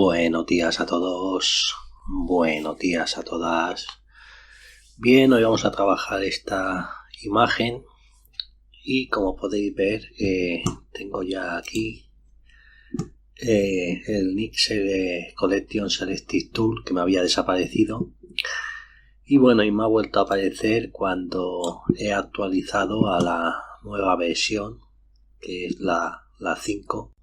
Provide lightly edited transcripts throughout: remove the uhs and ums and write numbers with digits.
Buenos días a todos, buenos días a todas. Bien, hoy vamos a trabajar esta imagen y como podéis ver tengo ya aquí el Nixel Collection Selective Tool que me había desaparecido y bueno, y me ha vuelto a aparecer cuando he actualizado a la nueva versión que es la 5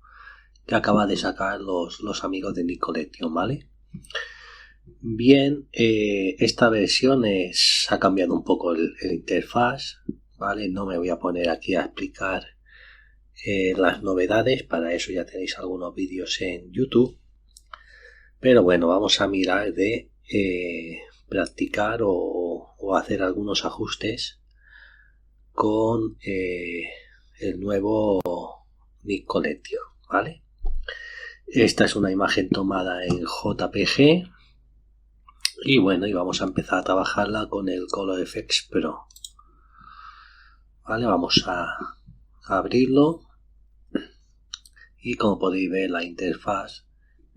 que acaba de sacar los amigos de Nixel Collection, ¿vale? Bien, esta versión ha cambiado un poco el interfaz, ¿vale? No me voy a poner aquí a explicar las novedades, para eso ya tenéis algunos vídeos en YouTube. Pero bueno, vamos a mirar de practicar o hacer algunos ajustes con el nuevo Nixel Collection, ¿vale? Esta es una imagen tomada en JPG. Y bueno, y vamos a empezar a trabajarla con el Color Efex Pro. Vale, vamos a abrirlo. Y como podéis ver, la interfaz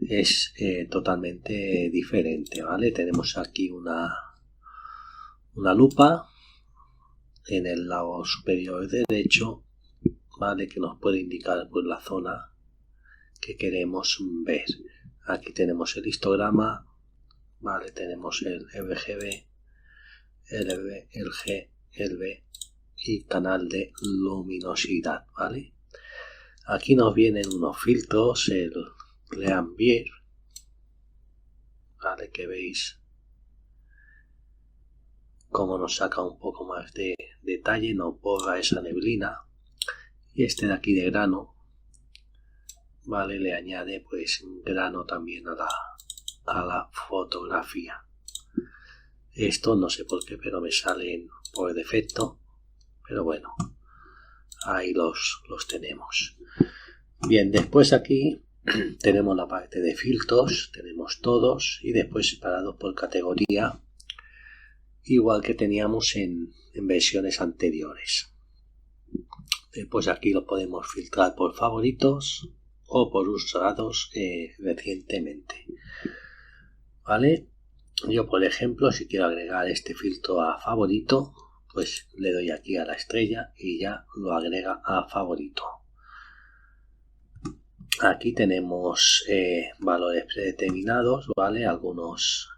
es totalmente diferente, ¿vale? Tenemos aquí una lupa en el lado superior derecho, ¿vale? Que nos puede indicar pues la zona que queremos ver. Aquí tenemos el histograma. Vale, tenemos el RGB, el G, el B y canal de luminosidad, ¿vale? Aquí nos vienen unos filtros, el Leambier, ¿vale? Que veis cómo nos saca un poco más de detalle, nos borra esa neblina. Y este de aquí de grano, ¿vale? Le añade pues grano también a la fotografía. Esto no sé por qué, pero me salen por defecto. Pero bueno, ahí los tenemos. Bien, después aquí tenemos la parte de filtros, tenemos todos y después separados por categoría, igual que teníamos en versiones anteriores. Después aquí lo podemos filtrar por favoritos o por usados recientemente. ¿Vale? Yo, por ejemplo, si quiero agregar este filtro a favorito, pues le doy aquí a la estrella y ya lo agrega a favorito. Aquí tenemos valores predeterminados, ¿vale? Algunos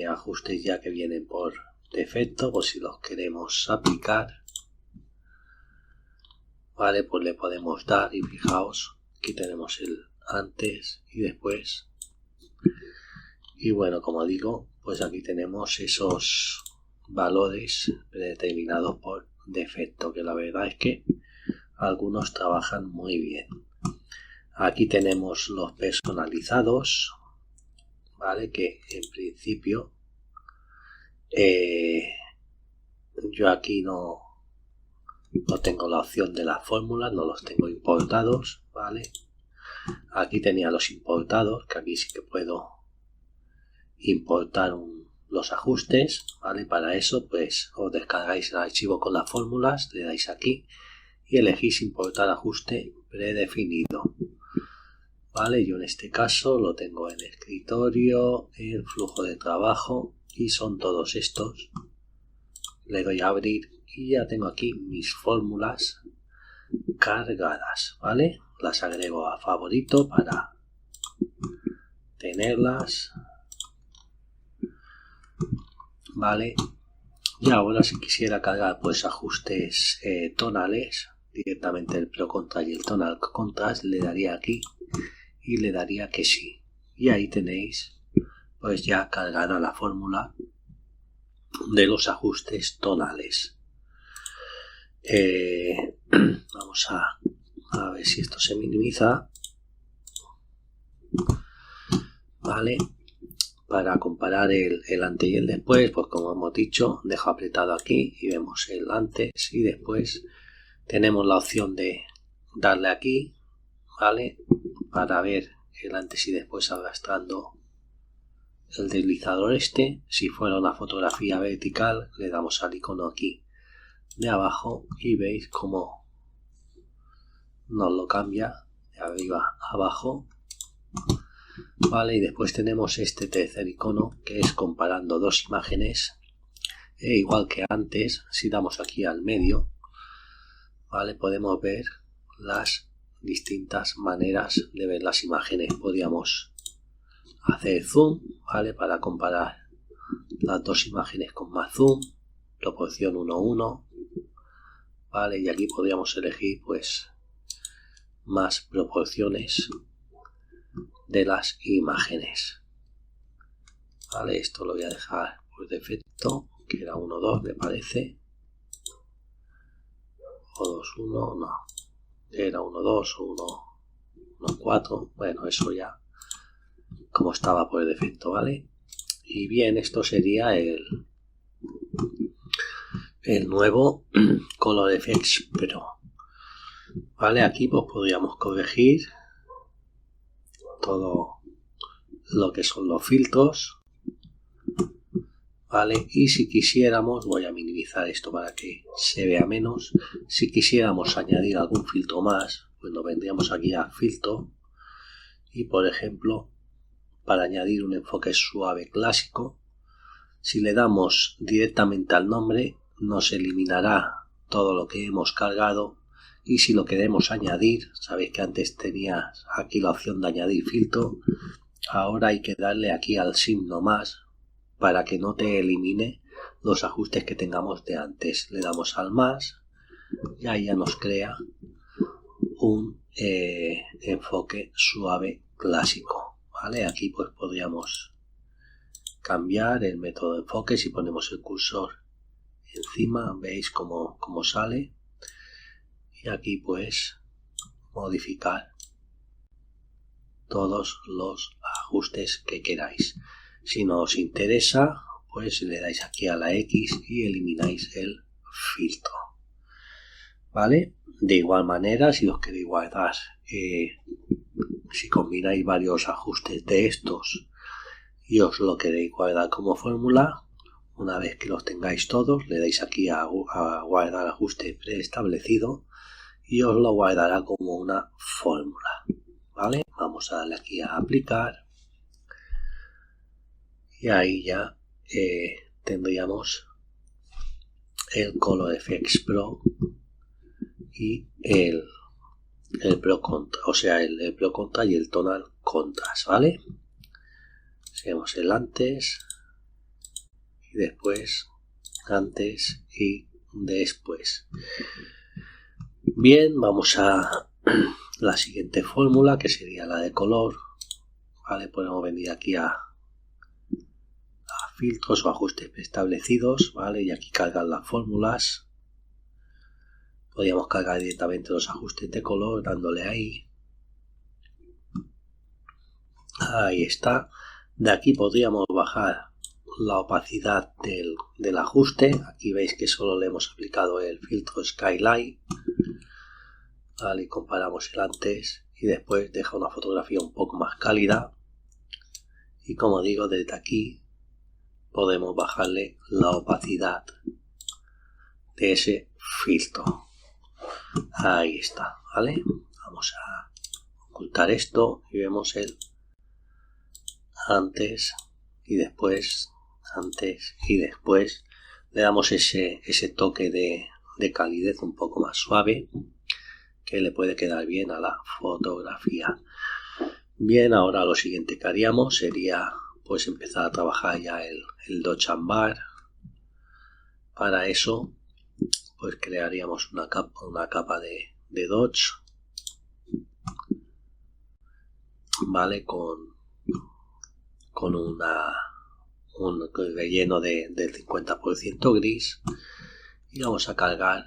ajustes ya que vienen por defecto, pues si los queremos aplicar, ¿vale? Pues le podemos dar y fijaos, aquí tenemos el antes y después. Y bueno, como digo, pues aquí tenemos esos valores predeterminados por defecto, que la verdad es que algunos trabajan muy bien. Aquí tenemos los personalizados, ¿vale? Que en principio yo aquí no tengo la opción de las fórmulas, no los tengo importados, ¿vale? Aquí tenía los importados, que aquí sí que puedo importar los ajustes, ¿vale? Para eso pues os descargáis el archivo con las fórmulas, le dais aquí y elegís importar ajuste predefinido, ¿vale? Yo en este caso lo tengo en escritorio, en flujo de trabajo y son todos estos. Le doy a abrir y ya tengo aquí mis fórmulas cargadas, ¿vale? Las agrego a favorito para tenerlas, ¿vale? Y ahora si quisiera cargar pues ajustes tonales, directamente el Pro Contrast y el Tonal Contrast, le daría aquí y le daría que sí. Y ahí tenéis pues ya cargada la fórmula de los ajustes tonales. Vamos a ver si esto se minimiza, ¿vale? Para comparar el antes y el después, pues como hemos dicho, dejo apretado aquí y vemos el antes y después. Tenemos la opción de darle aquí, ¿vale? Para ver el antes y después arrastrando el deslizador este. Si fuera una fotografía vertical, le damos al icono aquí de abajo y veis cómo nos lo cambia de arriba a abajo Vale, y después tenemos este tercer icono que es comparando dos imágenes. Igual que antes, si damos aquí al medio, vale, podemos ver las distintas maneras de ver las imágenes. Podríamos hacer zoom, vale, para comparar las dos imágenes con más zoom, proporción 1:1, vale, y aquí podríamos elegir pues más proporciones de las imágenes. Vale, esto lo voy a dejar por defecto, que era 1:2 me parece, o 2:1, no, era 1:2 o 1:4, bueno, eso ya como estaba por defecto, vale. Y bien, esto sería el nuevo ColorFX Pro. Vale, aquí pues podríamos corregir todo lo que son los filtros, vale, y si quisiéramos, voy a minimizar esto para que se vea menos, si quisiéramos añadir algún filtro más, pues nos vendríamos aquí a filtro y por ejemplo para añadir un enfoque suave clásico, si le damos directamente al nombre nos eliminará todo lo que hemos cargado, y si lo queremos añadir, sabéis que antes tenía aquí la opción de añadir filtro, ahora hay que darle aquí al signo más para que no te elimine los ajustes que tengamos de antes. Le damos al más y ahí ya nos crea un enfoque suave clásico, vale. Aquí pues podríamos cambiar el método de enfoque. Si ponemos el cursor encima veis cómo sale, y aquí pues modificar todos los ajustes que queráis. Si no os interesa, pues le dais aquí a la X y elimináis el filtro, vale. De igual manera, si os queréis guardar, si combináis varios ajustes de estos y os lo queréis guardar como fórmula, una vez que los tengáis todos, le dais aquí a guardar ajuste preestablecido y os lo guardará como una fórmula, vale. Vamos a darle aquí a aplicar y ahí ya tendríamos el ColorFX Pro y el Pro Contrast, o sea el Pro Contrast y el Tonal Contrast, vale. Hacemos el antes y después, antes y después. Bien, vamos a la siguiente fórmula, que sería la de color, vale. Podemos venir aquí a filtros o ajustes preestablecidos, vale, y aquí cargar las fórmulas. Podríamos cargar directamente los ajustes de color dándole ahí. Ahí está. De aquí podríamos bajar la opacidad del ajuste. Aquí veis que solo le hemos aplicado el filtro Skylight, vale, y comparamos el antes y después. Deja una fotografía un poco más cálida, y como digo, desde aquí podemos bajarle la opacidad de ese filtro. Ahí está, vale. Vamos a ocultar esto y vemos el antes y después, antes y después. Le damos ese toque de calidez un poco más suave que le puede quedar bien a la fotografía. Bien, ahora lo siguiente que haríamos sería pues empezar a trabajar ya el Dodge and Burn. Para eso pues crearíamos una capa de Dodge, vale, con un relleno del 50% gris, y vamos a cargar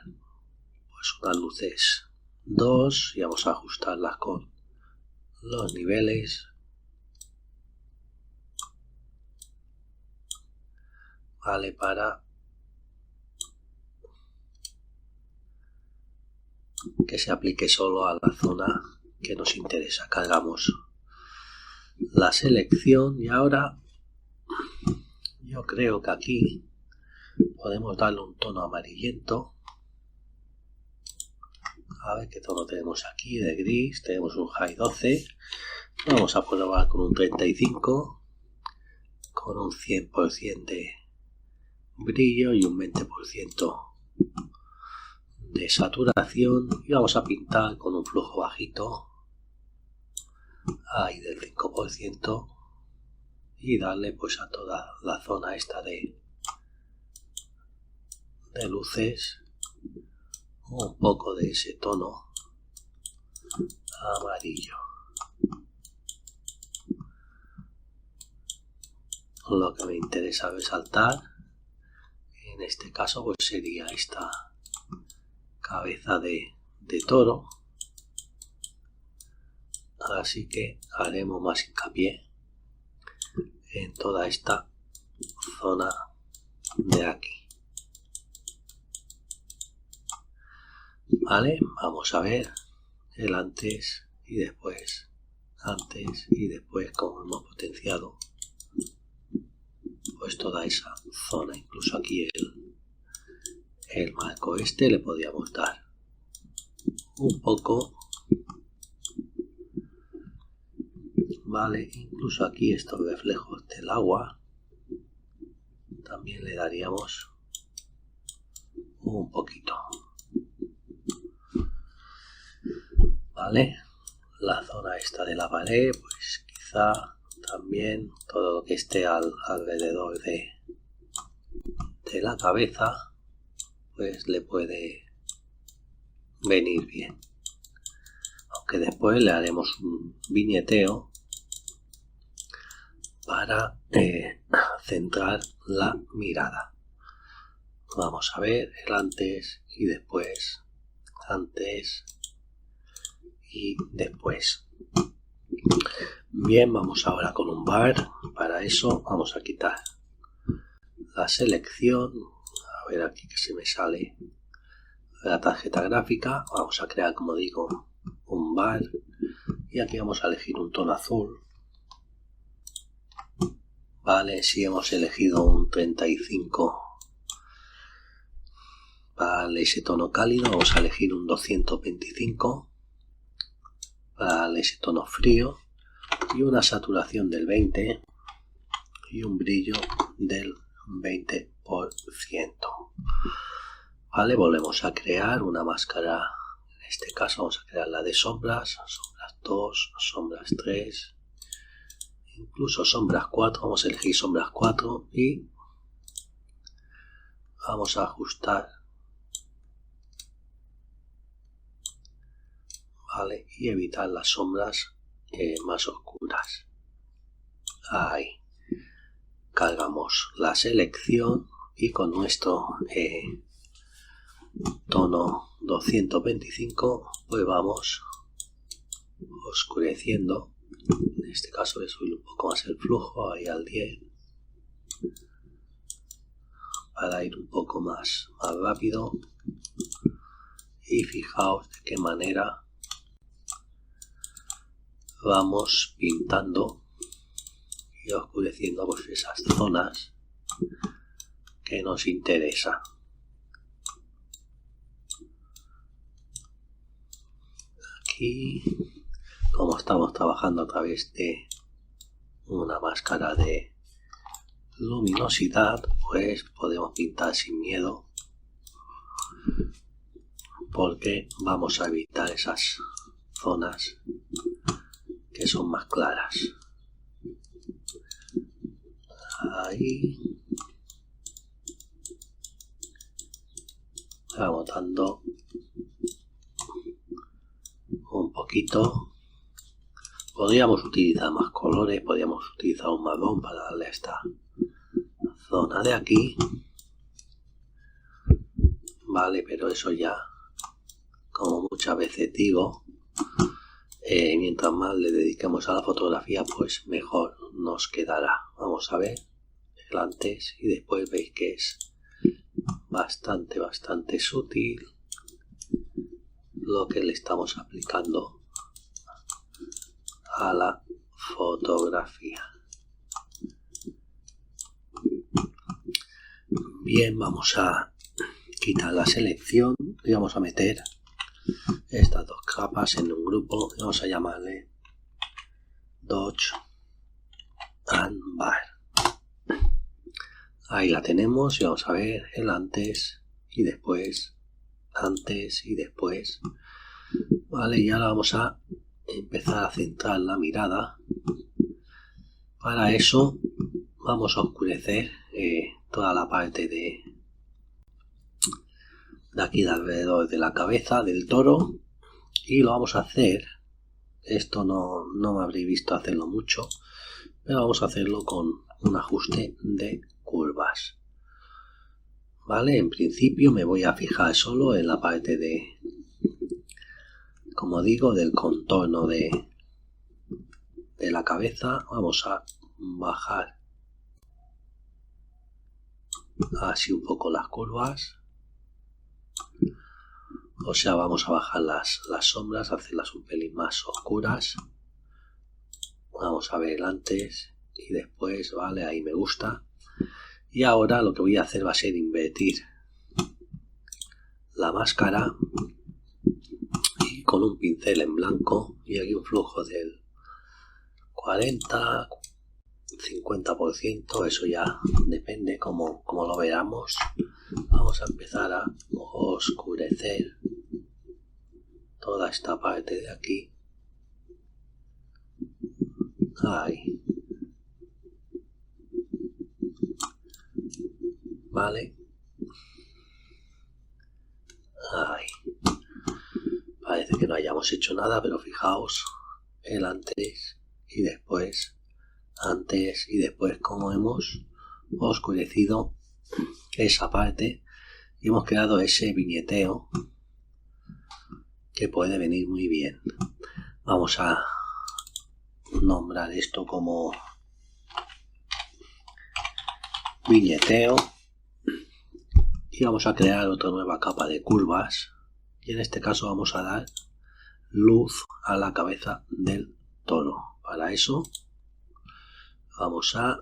pues unas luces 2 y vamos a ajustarlas con los niveles, vale, para que se aplique solo a la zona que nos interesa. Cargamos la selección y ahora yo creo que aquí podemos darle un tono amarillento. A ver qué tono tenemos aquí de gris. Tenemos un high 12, Vamos a probar con un 35, con un 100% de brillo y un 20% de saturación, y vamos a pintar con un flujo bajito ahí del 5% y darle pues a toda la zona esta de luces un poco de ese tono amarillo. Lo que me interesa resaltar en este caso pues sería esta cabeza de toro, así que haremos más hincapié en toda esta zona de aquí. Vale, vamos a ver el antes y después, como hemos potenciado pues toda esa zona. Incluso aquí el marco este le podríamos dar un poco, vale, incluso aquí estos reflejos del agua también le daríamos un poquito. Vale, la zona esta de la pared, pues quizá también todo lo que esté alrededor de la cabeza, pues le puede venir bien. Aunque después le haremos un viñeteo para centrar la mirada. Vamos a ver el antes y después, antes y después. Bien, vamos ahora con un bar. Para eso vamos a quitar la selección, a ver aquí que se me sale la tarjeta gráfica. Vamos a crear, como digo, un bar y aquí vamos a elegir un tono azul. Vale, si hemos elegido un 35 para ese tono cálido, vamos a elegir un 225 para ese tono frío y una saturación del 20 y un brillo del 20%. Vale, volvemos a crear una máscara. En este caso vamos a crear la de sombras, sombras 2, sombras 3, incluso sombras 4. Vamos a elegir sombras 4 y vamos a ajustar, vale, y evitar las sombras más oscuras. Ahí cargamos la selección y con nuestro tono 225 pues vamos oscureciendo. En este caso voy a subir un poco más el flujo ahí al 10 para ir un poco más rápido, y fijaos de qué manera vamos pintando y oscureciendo pues esas zonas que nos interesan. Aquí, como estamos trabajando a través de una máscara de luminosidad, pues podemos pintar sin miedo, porque vamos a evitar esas zonas que son más claras. Ahí vamos dando un poquito. Podríamos utilizar más colores, podríamos utilizar un marrón para darle a esta zona de aquí, vale, pero eso ya, como muchas veces digo, mientras más le dediquemos a la fotografía pues mejor nos quedará. Vamos a ver el antes y después. Veis que es bastante sutil lo que le estamos aplicando a la fotografía. Bien, vamos a quitar la selección y vamos a meter estas dos capas en un grupo y vamos a llamarle Dodge and Bar. Ahí la tenemos y vamos a ver el antes y después, antes y después. Vale, y ahora vamos a empezar a centrar la mirada. Para eso vamos a oscurecer toda la parte de aquí de alrededor de la cabeza del toro, y lo vamos a hacer, esto no me habréis visto hacerlo mucho, pero vamos a hacerlo con un ajuste de curvas. Vale, en principio me voy a fijar solo en la parte de, como digo, del contorno de la cabeza. Vamos a bajar así un poco las curvas, o sea, vamos a bajar las sombras, hacerlas un pelín más oscuras. Vamos a ver el antes y después, vale, ahí me gusta. Y ahora lo que voy a hacer va a ser invertir la máscara y con un pincel en blanco y aquí un flujo del 40-50%, eso ya depende como lo veamos. Vamos a empezar a oscurecer toda esta parte de aquí. Ahí. Vale. Ahí. Parece que no hayamos hecho nada, pero fijaos el antes y después, antes y después, como hemos oscurecido esa parte y hemos creado ese viñeteo que puede venir muy bien. Vamos a nombrar esto como viñeteo y vamos a crear otra nueva capa de curvas, y en este caso vamos a dar luz a la cabeza del toro. Para eso vamos a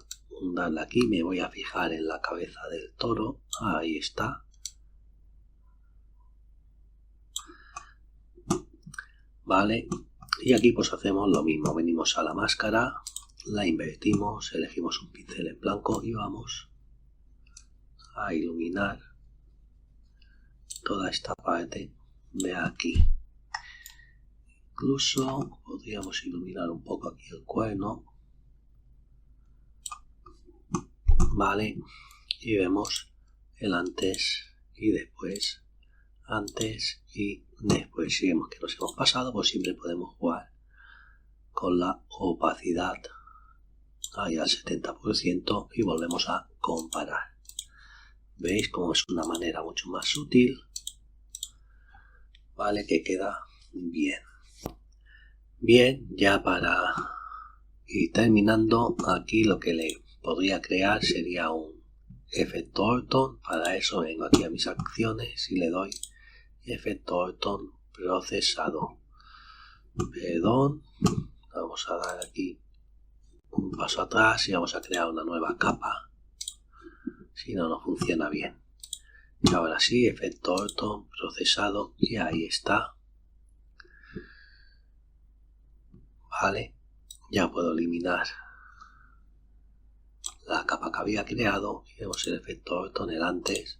darle aquí, me voy a fijar en la cabeza del toro, ahí está. Vale, y aquí pues hacemos lo mismo, venimos a la máscara, la invertimos, elegimos un pincel en blanco y vamos a iluminar toda esta parte de aquí. Incluso podríamos iluminar un poco aquí el cuerno. Vale, y vemos el antes y después, antes y después. Si vemos que nos hemos pasado, pues siempre podemos jugar con la opacidad ahí al 70% y volvemos a comparar. Veis cómo es una manera mucho más sutil, vale, que queda bien. Bien, ya para ir terminando, aquí lo que le podría crear sería un efecto Orton. Para eso vengo aquí a mis acciones y le doy efecto Orton procesado. Perdón, vamos a dar aquí un paso atrás y vamos a crear una nueva capa, si no, no funciona bien. Y ahora sí, efecto Orton procesado, y ahí está. Vale, ya puedo eliminar la capa que había creado y vemos el efecto Orton, el antes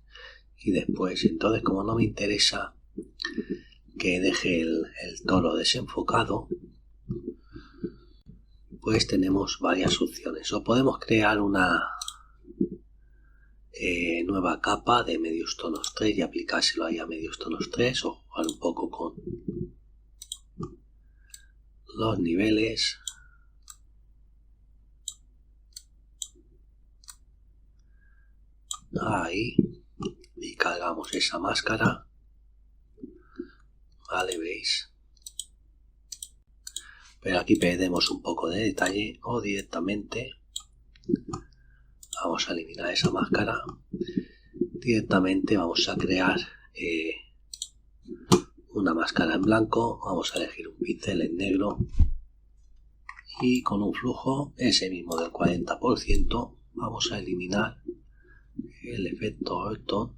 y después. Entonces, como no me interesa que deje el toro desenfocado, pues tenemos varias opciones. O podemos crear una nueva capa de medios tonos 3 y aplicárselo ahí a medios tonos 3, o jugar un poco con los niveles. Ahí, y cargamos esa máscara. Vale, veis, pero aquí perdemos un poco de detalle, o directamente vamos a eliminar esa máscara. Directamente vamos a crear una máscara en blanco, vamos a elegir un pincel en negro y con un flujo ese mismo del 40% vamos a eliminar el efecto Orton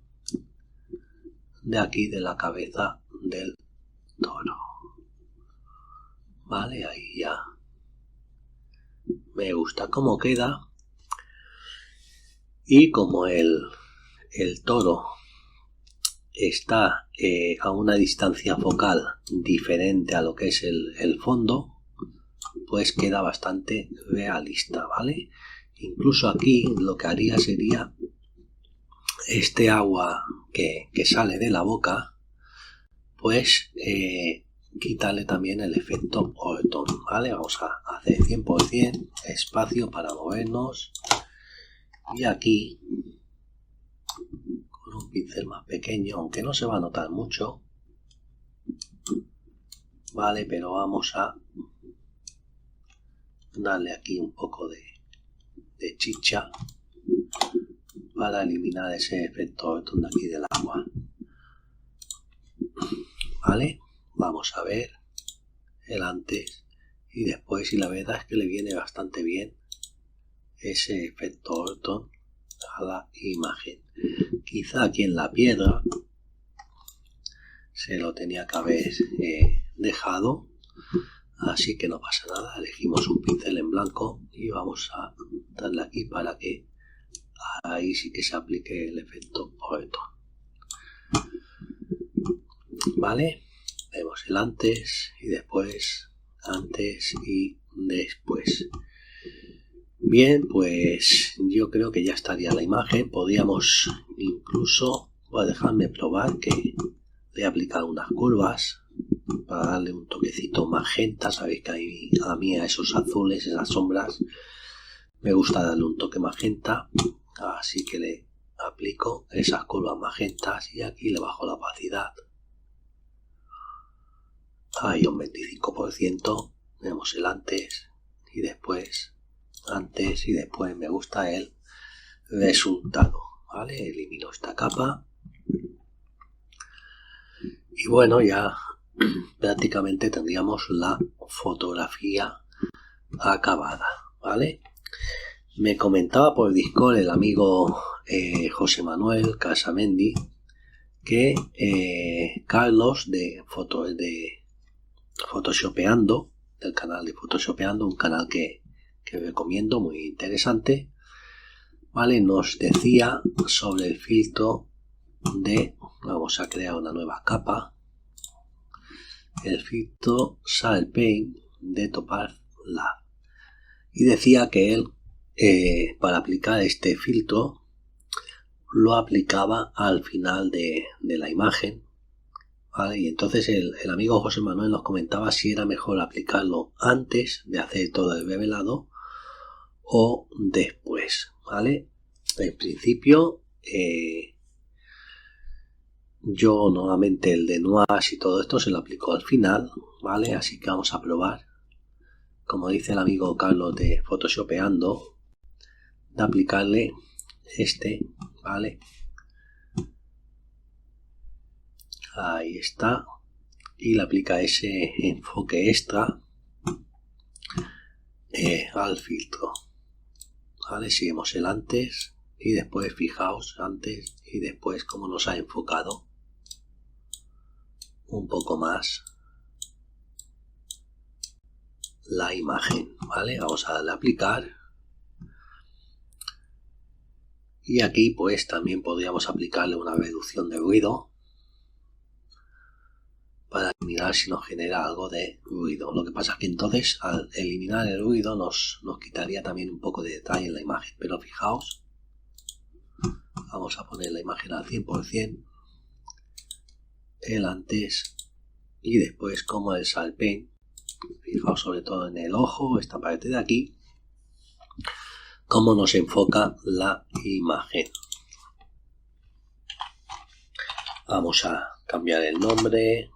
de aquí, de la cabeza del toro. Vale, ahí ya me gusta cómo queda. Y como el toro está a una distancia focal diferente a lo que es el fondo, pues queda bastante realista, ¿vale? Incluso aquí lo que haría sería este agua que sale de la boca, pues quitarle también el efecto Overton, ¿vale? Vamos a hacer 100% espacio para movernos, y aquí con un pincel más pequeño, aunque no se va a notar mucho, vale, pero vamos a darle aquí un poco de chicha para eliminar ese efecto Overton de aquí del agua, vale. Vamos a ver el antes y después, y la verdad es que le viene bastante bien ese efecto Overton a la imagen. Quizá aquí en la piedra se lo tenía que haber dejado, así que no pasa nada. Elegimos un pincel en blanco y vamos a darle aquí para que ahí sí que se aplique el efecto Overton, vale. Vemos el antes y después, antes y después. Bien, pues yo creo que ya estaría la imagen. Podríamos incluso, voy a dejarme probar, que le he aplicado unas curvas para darle un toquecito magenta. Sabéis que a mí a esos azules, esas sombras, me gusta darle un toque magenta, así que le aplico esas curvas magentas y aquí le bajo la opacidad. Hay un 25%, vemos el antes y después, antes y después. Me gusta el resultado, ¿vale? Elimino esta capa y bueno, ya prácticamente tendríamos la fotografía acabada, ¿vale? Me comentaba por Discord el amigo José Manuel Casamendi que Carlos de Photoshopeando, del canal de Photoshopeando, un canal que recomiendo, muy interesante, ¿vale? Nos decía sobre el filtro vamos a crear una nueva capa, el filtro Salt Paint de Topaz Lab, y decía que él para aplicar este filtro lo aplicaba al final de la imagen, ¿vale? Y entonces el amigo José Manuel nos comentaba si era mejor aplicarlo antes de hacer todo el revelado o después, ¿vale? En principio yo normalmente el de Nuas y todo esto se lo aplico al final, ¿vale? Así que vamos a probar, como dice el amigo Carlos de Photoshopeando, de aplicarle este, ¿vale? Ahí está, y le aplica ese enfoque extra al filtro, ¿vale? Seguimos el antes y después, fijaos, antes y después cómo nos ha enfocado un poco más la imagen, ¿vale? Vamos a darle a aplicar, y aquí pues también podríamos aplicarle una reducción de ruido para mirar si nos genera algo de ruido. Lo que pasa es que entonces al eliminar el ruido nos quitaría también un poco de detalle en la imagen, pero fijaos, vamos a poner la imagen al 100%, el antes y después, como el Salt Paint. Fijaos sobre todo en el ojo, esta parte de aquí, cómo nos enfoca la imagen. Vamos a cambiar el nombre,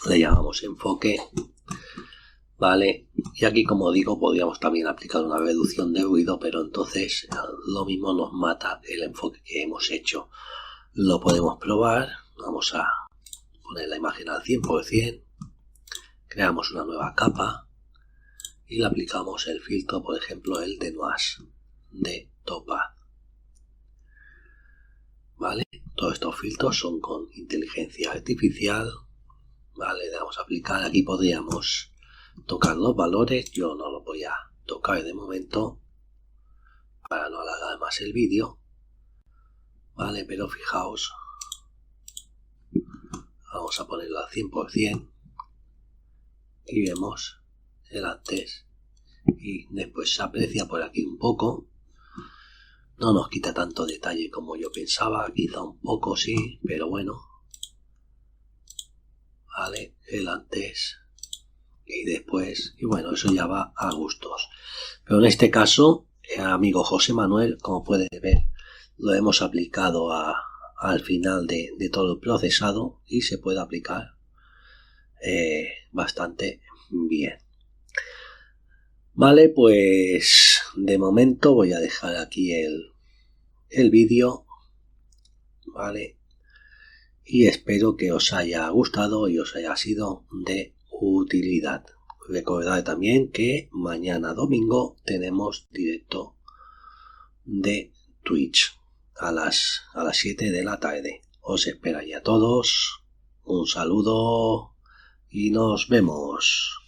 le llamamos enfoque, ¿vale? Y aquí, como digo, podríamos también aplicar una reducción de ruido, pero entonces lo mismo nos mata el enfoque que hemos hecho. Lo podemos probar. Vamos a poner la imagen al 100%, creamos una nueva capa y le aplicamos el filtro, por ejemplo el de Nuas de Topaz, ¿vale? Todos estos filtros son con inteligencia artificial, ¿vale? Le damos a aplicar. Aquí podríamos tocar los valores. Yo no los voy a tocar de momento para no alargar más el vídeo, vale, pero fijaos, vamos a ponerlo al 100% y vemos el antes y después. Se aprecia por aquí un poco, no nos quita tanto detalle como yo pensaba, quizá un poco sí, pero bueno, vale, el antes y después, y bueno, eso ya va a gustos. Pero en este caso, amigo José Manuel, como puedes ver, lo hemos aplicado al final de todo el procesado y se puede aplicar bastante bien. Vale, pues de momento voy a dejar aquí el vídeo, vale, y espero que os haya gustado y os haya sido de utilidad. Recordad también que mañana domingo tenemos directo de Twitch a las 7 de la tarde. Os espero ahí a todos. Un saludo y nos vemos.